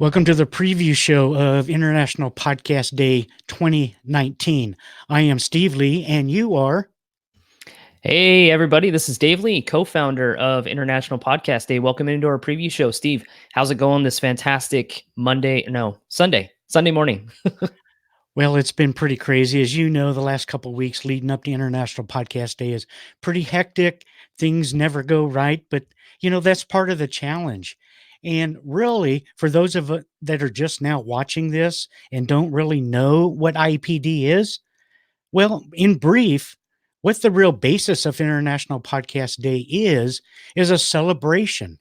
Welcome to the preview show of International Podcast Day 2019. I am Steve Lee, and you are. Hey, everybody, this is Dave Lee, co-founder of International Podcast Day. Welcome into our preview show. Steve, how's it going this fantastic Sunday morning? Well, it's been pretty crazy. As you know, the last couple of weeks leading up to International Podcast Day is pretty hectic. Things never go right, but that's part of the challenge. And really, for those of that are just now watching this and don't really know what IPD is, well, in brief, what the real basis of International Podcast Day is a celebration.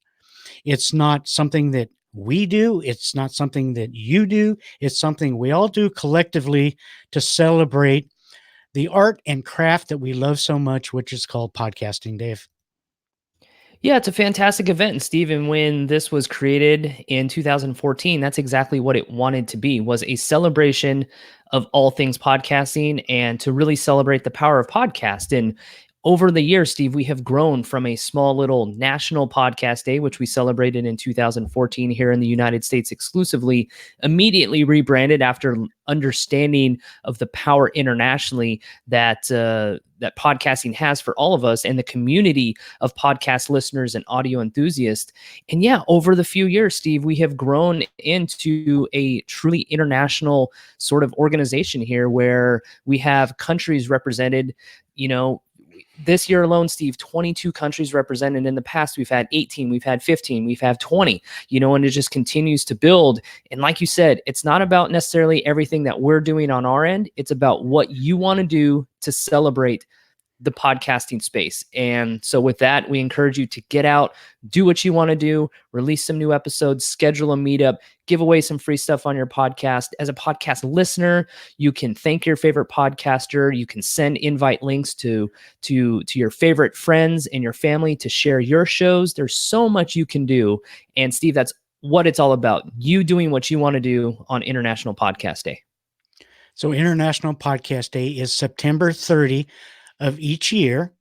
It's not something that we do. It's not something that you do. It's something we all do collectively to celebrate the art and craft that we love so much, which is called podcasting, Dave. Yeah, it's a fantastic event. And Stephen, when this was created in 2014, that's exactly what it wanted to be, was a celebration of all things podcasting and to really celebrate the power of podcast. And over the years, Steve, we have grown from a small little national podcast day, which we celebrated in 2014 here in the United States exclusively, immediately rebranded after understanding of the power internationally that that podcasting has for all of us and the community of podcast listeners and audio enthusiasts. And yeah, over the few years, Steve, we have grown into a truly international sort of organization here where we have countries represented, this year alone, Steve, 22 countries represented. In the past, we've had 18, we've had 15, we've had 20, and it just continues to build. And like you said, it's not about necessarily everything that we're doing on our end. It's about what you want to do to celebrate the podcasting space. And so with that, we encourage you to get out, do what you want to do, release some new episodes, schedule a meetup, give away some free stuff on your podcast. As a podcast listener, you can thank your favorite podcaster. You can send invite links to your favorite friends and your family to share your shows. There's so much you can do. And Steve, that's what it's all about. You doing what you want to do on International Podcast Day. So International Podcast Day is September 30 of each year.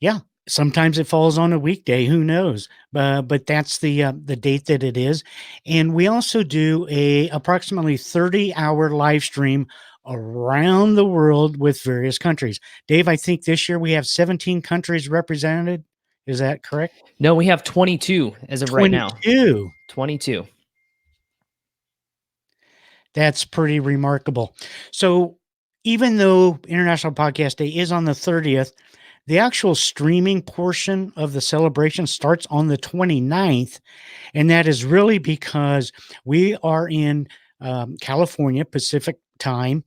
Yeah, sometimes it falls on a weekday, who knows? But that's the date that it is. And we also do a approximately 30-hour live stream around the world with various countries. Dave, I think this year we have 17 countries represented. Is that correct? No, we have 22 as of right now. 22. 22. That's pretty remarkable. So even though International Podcast Day is on the 30th, the actual streaming portion of the celebration starts on the 29th. And that is really because we are in California, Pacific time,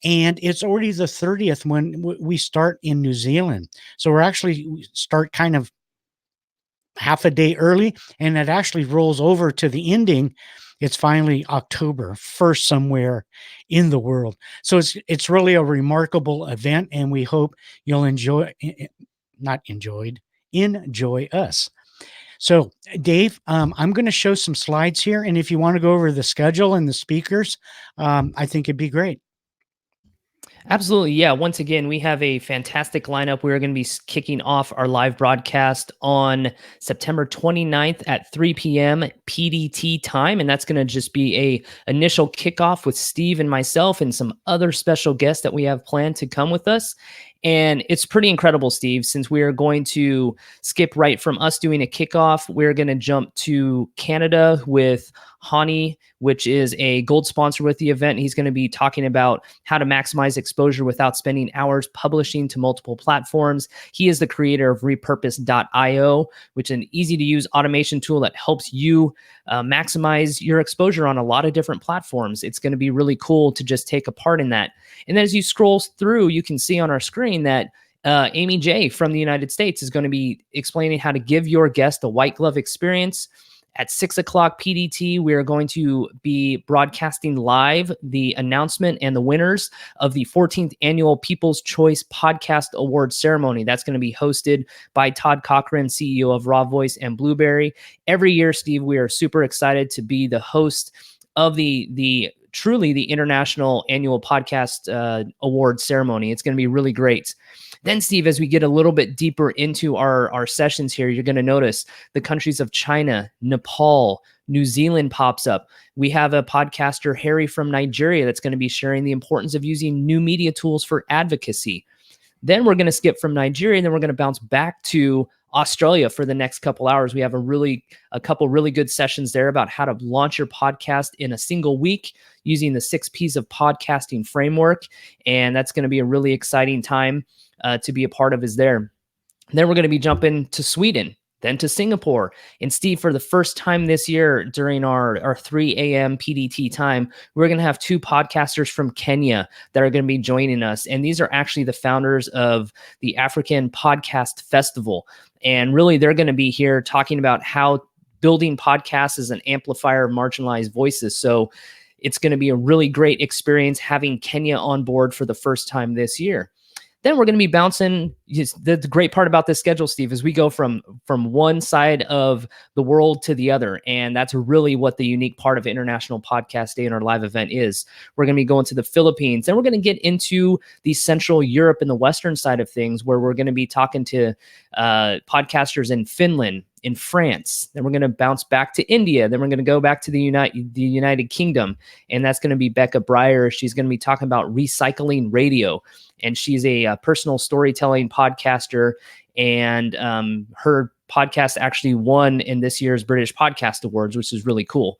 and it's already the 30th when we start in New Zealand. So we start kind of half a day early, and it actually rolls over to the ending. It's finally October 1st somewhere in the world. So it's really a remarkable event, and we hope you'll enjoy us. So, Dave, I'm going to show some slides here, and if you want to go over the schedule and the speakers, I think it'd be great. Absolutely. Yeah. Once again, we have a fantastic lineup. We're going to be kicking off our live broadcast on September 29th at 3 p.m. PDT time. And that's going to just be a initial kickoff with Steve and myself and some other special guests that we have planned to come with us. And it's pretty incredible, Steve, since we are going to skip right from us doing a kickoff. We're going to jump to Canada with Hani, which is a gold sponsor with the event. He's going to be talking about how to maximize exposure without spending hours publishing to multiple platforms. He is the creator of repurpose.io, which is an easy to use automation tool that helps you maximize your exposure on a lot of different platforms. It's going to be really cool to just take a part in that. And then as you scroll through, you can see on our screen that Amy J from the United States is going to be explaining how to give your guest a white glove experience. At 6 o'clock PDT, we are going to be broadcasting live the announcement and the winners of the 14th Annual People's Choice Podcast Award Ceremony. That's going to be hosted by Todd Cochran, CEO of Raw Voice and Blueberry. Every year, Steve, we are super excited to be the host of the truly the International Annual Podcast Award Ceremony. It's going to be really great. Then, Steve, as we get a little bit deeper into our sessions here, you're going to notice the countries of China, Nepal, New Zealand pops up. We have a podcaster, Harry from Nigeria, that's going to be sharing the importance of using new media tools for advocacy. Then we're going to skip from Nigeria, and then we're going to bounce back to Australia for the next couple hours. We have a couple really good sessions there about how to launch your podcast in a single week using the 6 P's of podcasting framework. And that's going to be a really exciting time to be a part of is there. Then we're going to be jumping to Sweden, then to Singapore. And Steve, for the first time this year during our 3 a.m. PDT time, we're going to have 2 podcasters from Kenya that are going to be joining us. And these are actually the founders of the African Podcast Festival. And really, they're going to be here talking about how building podcasts as an amplifier of marginalized voices. So it's going to be a really great experience having Kenya on board for the first time this year. Then we're going to be bouncing. The great part about this schedule, Steve, is we go from one side of the world to the other. And that's really what the unique part of International Podcast Day and our live event is. We're going to be going to the Philippines. Then we're going to get into the Central Europe and the Western side of things, where we're going to be talking to podcasters in Finland, in France. Then we're going to bounce back to India. Then we're going to go back to the United Kingdom. And that's going to be Becca Breyer. She's going to be talking about recycling radio. And she's a personal storytelling podcaster. And her podcast actually won in this year's British Podcast Awards, which is really cool.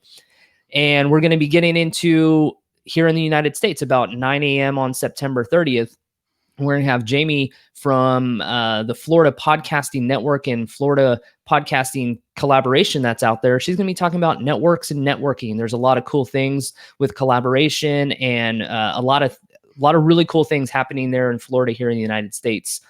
And we're going to be getting into here in the United States about 9 a.m. on September 30th. We're going to have Jamie from the Florida Podcasting Network and Florida Podcasting Collaboration that's out there. She's going to be talking about networks and networking. There's a lot of cool things with collaboration and a lot of really cool things happening there in Florida here in the United States.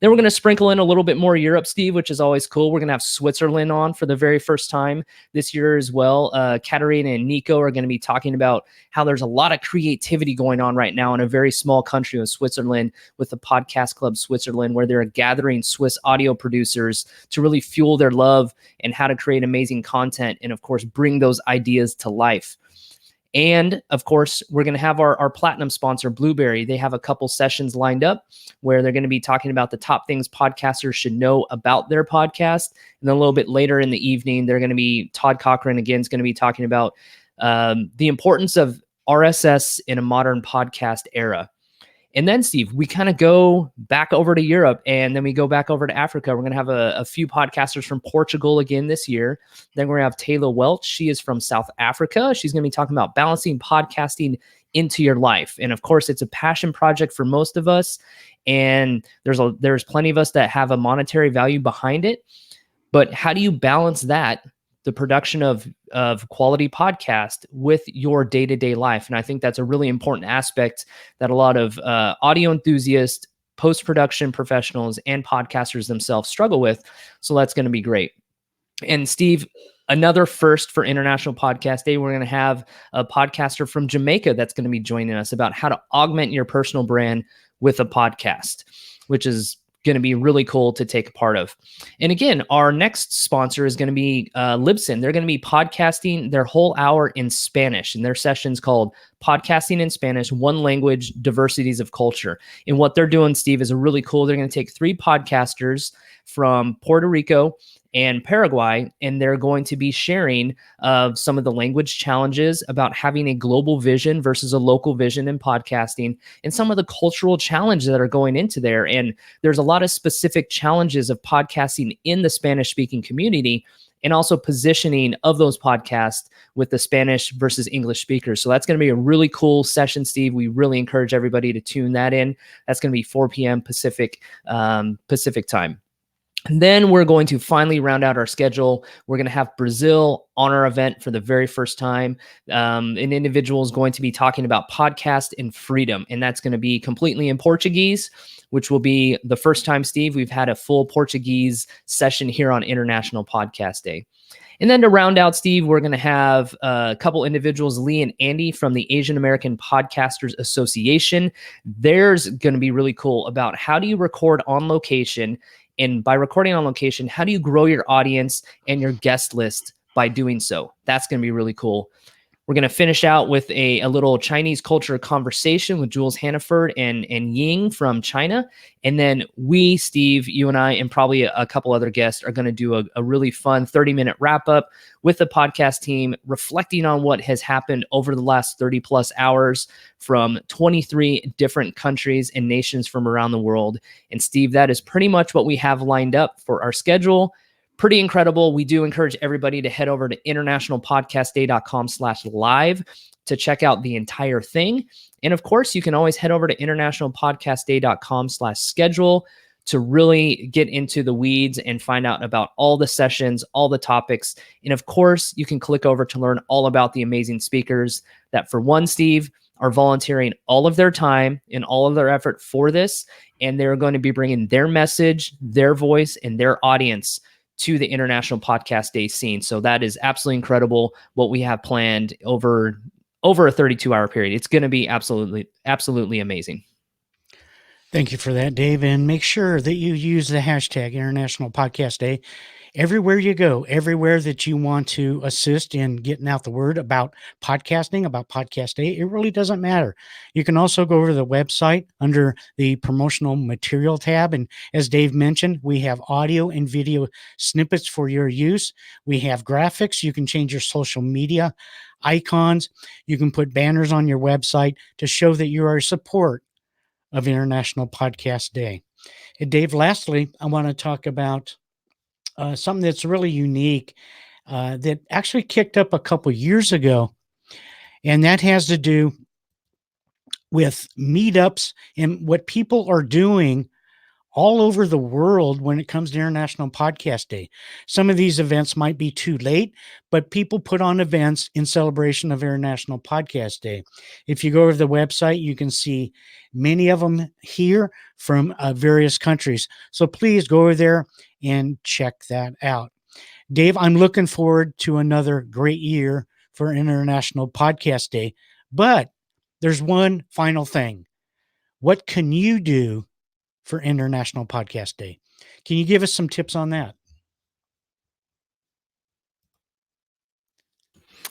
Then we're going to sprinkle in a little bit more Europe, Steve, which is always cool. We're going to have Switzerland on for the very first time this year as well. Katarina and Nico are going to be talking about how there's a lot of creativity going on right now in a very small country of Switzerland with the Podcast Club Switzerland, where they're gathering Swiss audio producers to really fuel their love and how to create amazing content and, of course, bring those ideas to life. And of course, we're going to have our platinum sponsor, Blueberry. They have a couple sessions lined up where they're going to be talking about the top things podcasters should know about their podcast. And then a little bit later in the evening, they're going to be, Todd Cochran again is going to be talking about the importance of RSS in a modern podcast era. And then, Steve, we kind of go back over to Europe, and then we go back over to Africa. We're going to have a few podcasters from Portugal again this year. Then we're going to have Taylor Welch. She is from South Africa. She's going to be talking about balancing podcasting into your life. And of course, it's a passion project for most of us. And there's plenty of us that have a monetary value behind it. But how do you balance that, the production of quality podcast, with your day-to-day life? And I think that's a really important aspect that a lot of audio enthusiasts, post-production professionals, and podcasters themselves struggle with. So that's going to be great. And Steve, another first for International Podcast Day, we're going to have a podcaster from Jamaica that's going to be joining us about how to augment your personal brand with a podcast, which is going to be really cool to take a part of. And again, our next sponsor is going to be Libsyn. They're going to be podcasting their whole hour in Spanish, and their session's called Podcasting in Spanish, One Language, Diversities of Culture. And what they're doing, Steve, is a really cool. They're going to take 3 podcasters from Puerto Rico and Paraguay, and they're going to be sharing some of the language challenges about having a global vision versus a local vision in podcasting, and some of the cultural challenges that are going into there. And there's a lot of specific challenges of podcasting in the Spanish-speaking community, and also positioning of those podcasts with the Spanish versus English speakers. So that's going to be a really cool session, Steve. We really encourage everybody to tune that in. That's going to be 4 p.m. Pacific time. And then we're going to finally round out our schedule. We're going to have Brazil on our event for the very first time. An individual is going to be talking about podcast and freedom, and that's going to be completely in Portuguese, which will be the first time, Steve, we've had a full Portuguese session here on International Podcast Day. And then to round out, Steve, we're going to have a couple individuals, Lee and Andy from the Asian American Podcasters Association. There's going to be really cool about how do you record on location. And by recording on location, how do you grow your audience and your guest list by doing so? That's going to be really cool. We're going to finish out with a little Chinese culture conversation with Jules Hannaford and Ying from China. And then we, Steve, you and I, and probably a couple other guests are going to do a really fun 30-minute wrap up with the podcast team, reflecting on what has happened over the last 30 plus hours from 23 different countries and nations from around the world. And Steve, that is pretty much what we have lined up for our schedule. Pretty incredible. We do encourage everybody to head over to internationalpodcastday.com/live to check out the entire thing. And of course, you can always head over to internationalpodcastday.com/schedule to really get into the weeds and find out about all the sessions, all the topics. And of course, you can click over to learn all about the amazing speakers that, for one, Steve, are volunteering all of their time and all of their effort for this. And they're going to be bringing their message, their voice, and their audience to the International Podcast Day scene. So that is absolutely incredible what we have planned over a 32-hour period. It's going to be absolutely amazing. Thank you for that, Dave. And make sure that you use the hashtag International Podcast Day everywhere you go, everywhere that you want to assist in getting out the word about podcasting, about Podcast Day. It really doesn't matter. You can also go over to the website under the Promotional Material tab. And as Dave mentioned, we have audio and video snippets for your use. We have graphics. You can change your social media icons. You can put banners on your website to show that you are a support of International Podcast Day. And Dave, lastly, I want to talk about something that's really unique that actually kicked up a couple years ago, and that has to do with meetups and what people are doing all over the world when it comes to International Podcast Day. Some of these events might be too late, but people put on events in celebration of International Podcast Day. If you go over to the website, you can see many of them here from various countries. So please go over there and check that out. Dave, I'm looking forward to another great year for International Podcast Day. But there's one final thing. What can you do for International Podcast Day? Can you give us some tips on that?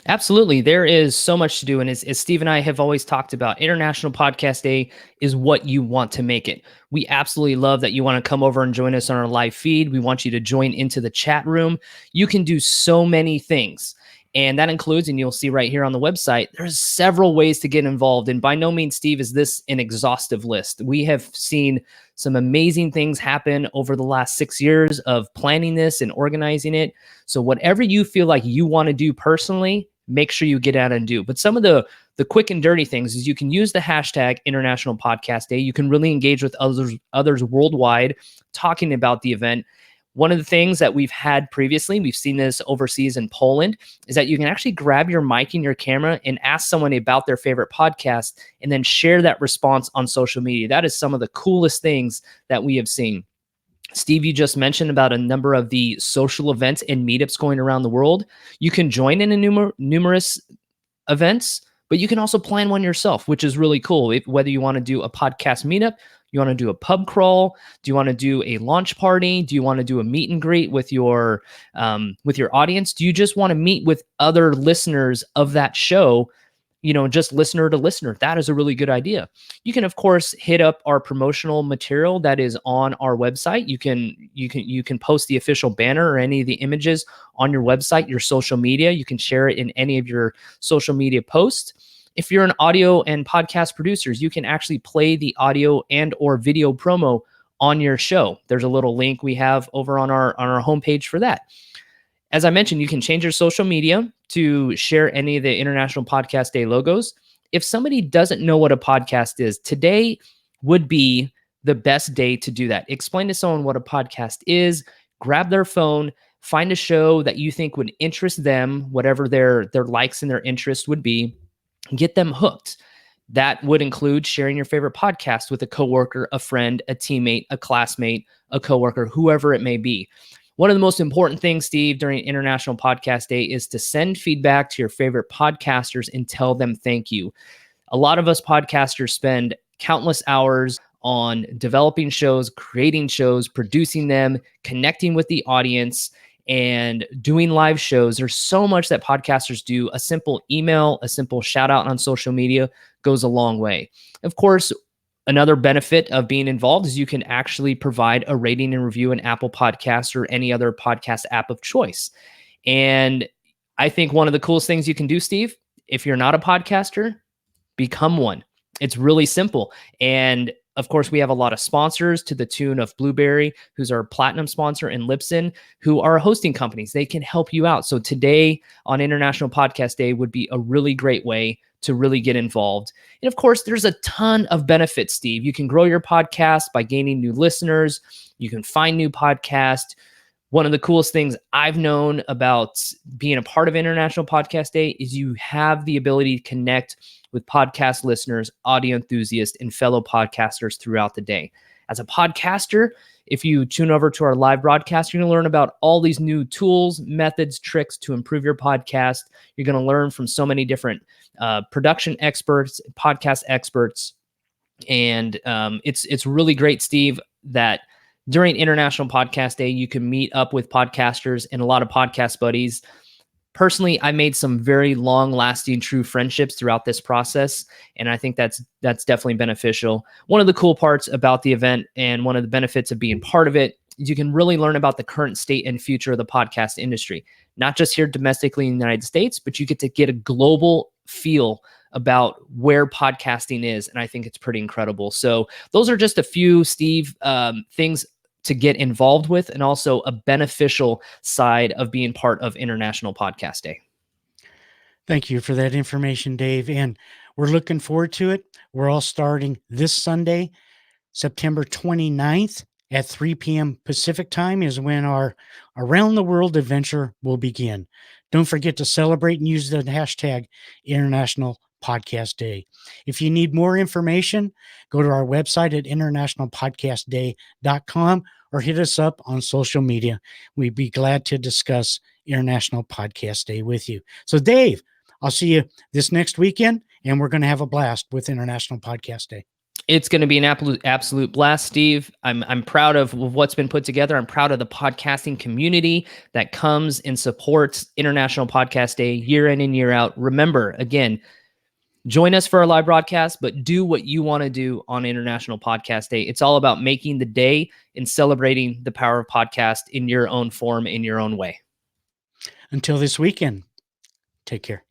Absolutely. There is so much to do. And as Steve and I have always talked about, International Podcast Day is what you want to make it. We absolutely love that you want to come over and join us on our live feed. We want you to join into the chat room. You can do so many things. And that includes, and you'll see right here on the website, there's several ways to get involved. And by no means, Steve, is this an exhaustive list. We have seen some amazing things happen over the last 6 years of planning this and organizing it. So whatever you feel like you want to do personally, make sure you get out and do. But some of the quick and dirty things is you can use the hashtag International Podcast Day. You can really engage with others worldwide talking about the event. One of the things that we've had previously, we've seen this overseas in Poland, is that you can actually grab your mic and your camera and ask someone about their favorite podcast and then share that response on social media. That is some of the coolest things that we have seen. Steve, you just mentioned about a number of the social events and meetups going around the world. You can join in a numerous events, but you can also plan one yourself, which is really cool. Whether you want to do a podcast meetup, you want to do a pub crawl, do you want to do a launch party, do you want to do a meet and greet with your audience? Do you just want to meet with other listeners of that show? Just listener to listener. That is a really good idea. You can, of course, hit up our promotional material that is on our website. You can post the official banner or any of the images on your website, your social media. You can share it in any of your social media posts. If you're an audio and podcast producers, you can actually play the audio and or video promo on your show. There's a little link we have over on our homepage for that. As I mentioned, you can change your social media to share any of the International Podcast Day logos. If somebody doesn't know what a podcast is, today would be the best day to do that. Explain to someone what a podcast is, grab their phone, find a show that you think would interest them, whatever their likes and their interests would be, get them hooked. That would include sharing your favorite podcast with a coworker, a friend, a teammate, a classmate, a coworker, whoever it may be. One of the most important things, Steve, during International Podcast Day is to send feedback to your favorite podcasters and tell them thank you. A lot of us podcasters spend countless hours on developing shows, creating shows, producing them, connecting with the audience. and doing live shows. There's so much that podcasters do. A simple email, a simple shout out on social media goes a long way. Of course, another benefit of being involved is you can actually provide a rating and review in Apple Podcasts or any other podcast app of choice. And I think one of the coolest things you can do, Steve, if you're not a podcaster, become one. It's really simple. And of course, we have a lot of sponsors to the tune of Blueberry, who's our platinum sponsor, and Libsyn, who are hosting companies. They can help you out. So today on International Podcast Day would be a really great way to really get involved. And of course, there's a ton of benefits, Steve. You can grow your podcast by gaining new listeners. You can find new podcasts. One of the coolest things I've known about being a part of International Podcast Day is you have the ability to connect with podcast listeners, audio enthusiasts, and fellow podcasters throughout the day. As a podcaster, if you tune over to our live broadcast, you're going to learn about all these new tools, methods, tricks to improve your podcast. You're going to learn from so many different production experts, podcast experts, and it's really great, Steve, that during International Podcast Day, you can meet up with podcasters and a lot of podcast buddies. Personally, I made some very long-lasting, true friendships throughout this process, and I think that's definitely beneficial. One of the cool parts about the event and one of the benefits of being part of it is you can really learn about the current state and future of the podcast industry, not just here domestically in the United States, but you get a global feel about where podcasting is, and I think it's pretty incredible. So those are just a few, Steve, things to get involved with, and also a beneficial side of being part of International Podcast Day. Thank you for that information, Dave. And we're looking forward to it. We're all starting this Sunday, September 29th at 3 p.m. Pacific time is when our Around the World adventure will begin. Don't forget to celebrate and use the hashtag International Podcast Day. If you need more information, go to our website at internationalpodcastday.com or hit us up on social media. We'd be glad to discuss International Podcast Day with you. So, Dave, I'll see you this next weekend, and we're going to have a blast with International Podcast Day. It's going to be an absolute blast, Steve. I'm proud of what's been put together. I'm proud of the podcasting community that comes and supports International Podcast Day year in and year out. Remember, again, join us for our live broadcast, but do what you want to do on International Podcast Day. It's all about making the day and celebrating the power of podcast in your own form, in your own way. Until this weekend, take care.